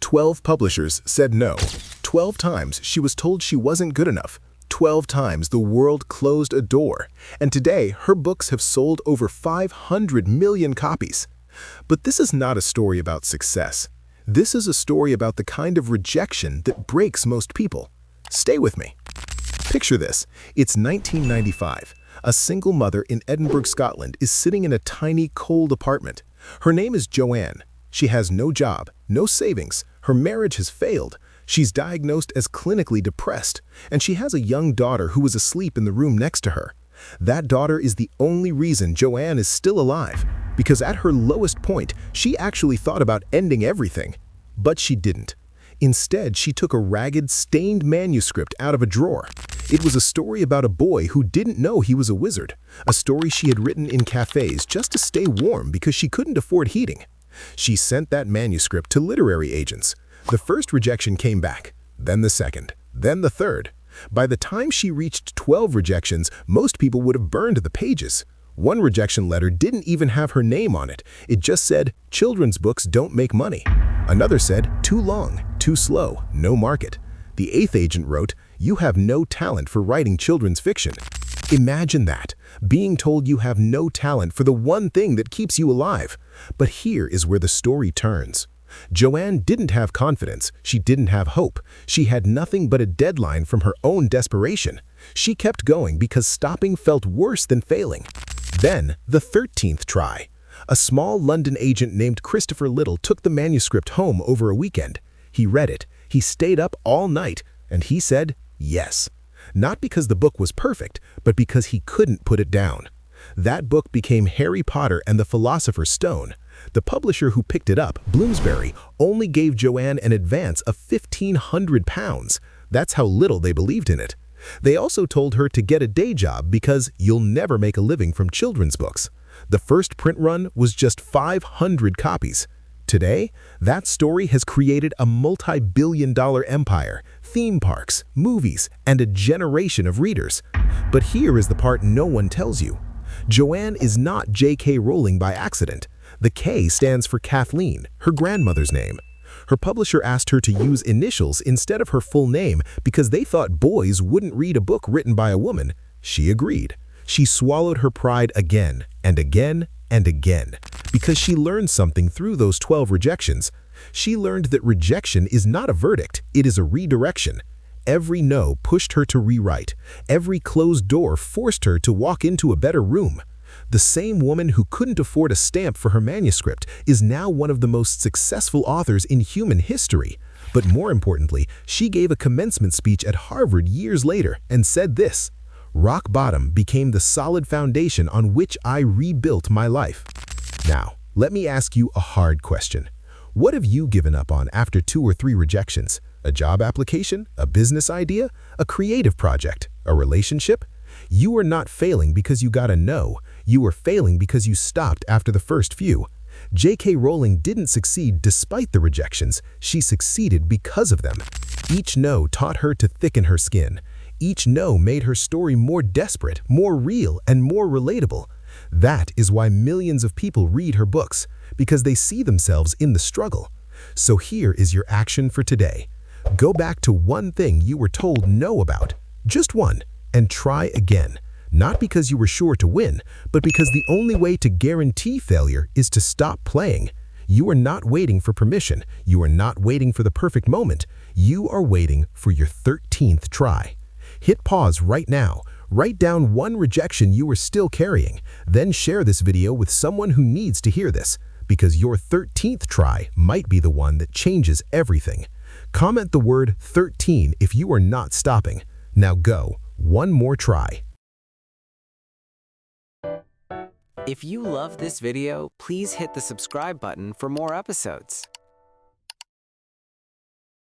12 publishers said no. 12 times she was told she wasn't good enough. 12 times the world closed a door. And today, her books have sold over 500 million copies. But this is not a story about success. This is a story about the kind of rejection that breaks most people. Stay with me. Picture this. It's 1995. A single mother in Edinburgh, Scotland is sitting in a tiny, cold apartment. Her name is Joanne. She has no job, no savings. Her marriage has failed. She's diagnosed as clinically depressed, and she has a young daughter who was asleep in the room next to her. That daughter is the only reason Joanne is still alive, because at her lowest point, she actually thought about ending everything. But she didn't. Instead, she took a ragged, stained manuscript out of a drawer. It was a story about a boy who didn't know he was a wizard, a story she had written in cafes just to stay warm because she couldn't afford heating. She sent that manuscript to literary agents. The first rejection came back, then the second, then the third. By the time she reached 12 rejections, most people would have burned the pages. One rejection letter didn't even have her name on it. It just said, "Children's books don't make money." Another said, "Too long, too slow, no market." The eighth agent wrote, "You have no talent for writing children's fiction." Imagine that, being told you have no talent for the one thing that keeps you alive. But here is where the story turns. Joanne didn't have confidence. She didn't have hope. She had nothing but a deadline from her own desperation. She kept going because stopping felt worse than failing. Then, the 13th try. A small London agent named Christopher Little took the manuscript home over a weekend. He read it. He stayed up all night, and he said yes. Not because the book was perfect, but because he couldn't put it down. That book became Harry Potter and the Philosopher's Stone. The publisher who picked it up, Bloomsbury, only gave Joanne an advance of £1,500. That's how little they believed in it. They also told her to get a day job because you'll never make a living from children's books. The first print run was just 500 copies. Today, that story has created a multi-billion-dollar empire, theme parks, movies, and a generation of readers. But here is the part no one tells you. Joanne is not JK Rowling by accident. The K stands for Kathleen, her grandmother's name. Her publisher asked her to use initials instead of her full name because they thought boys wouldn't read a book written by a woman. She agreed. She swallowed her pride again and again and again because she learned something through those 12 rejections. She learned that rejection is not a verdict, it is a redirection. Every no pushed her to rewrite. Every closed door forced her to walk into a better room. The same woman who couldn't afford a stamp for her manuscript is now one of the most successful authors in human history. But more importantly, she gave a commencement speech at Harvard years later and said this, "Rock bottom became the solid foundation on which I rebuilt my life." Now, let me ask you a hard question. What have you given up on after 2 or 3 rejections? A job application? A business idea? A creative project? A relationship? You are not failing because you got a no. You are failing because you stopped after the first few. JK Rowling didn't succeed despite the rejections. She succeeded because of them. Each no taught her to thicken her skin. Each no made her story more desperate, more real, and more relatable. That is why millions of people read her books, because they see themselves in the struggle. So here is your action for today. Go back to one thing you were told no about, just one, and try again. Not because you were sure to win, but because the only way to guarantee failure is to stop playing. You are not waiting for permission. You are not waiting for the perfect moment. You are waiting for your 13th try. Hit pause right now. Write down one rejection you are still carrying. Then share this video with someone who needs to hear this, because your 13th try might be the one that changes everything. Comment the word 13 if you are not stopping. Now go, one more try. If you love this video, please hit the subscribe button for more episodes.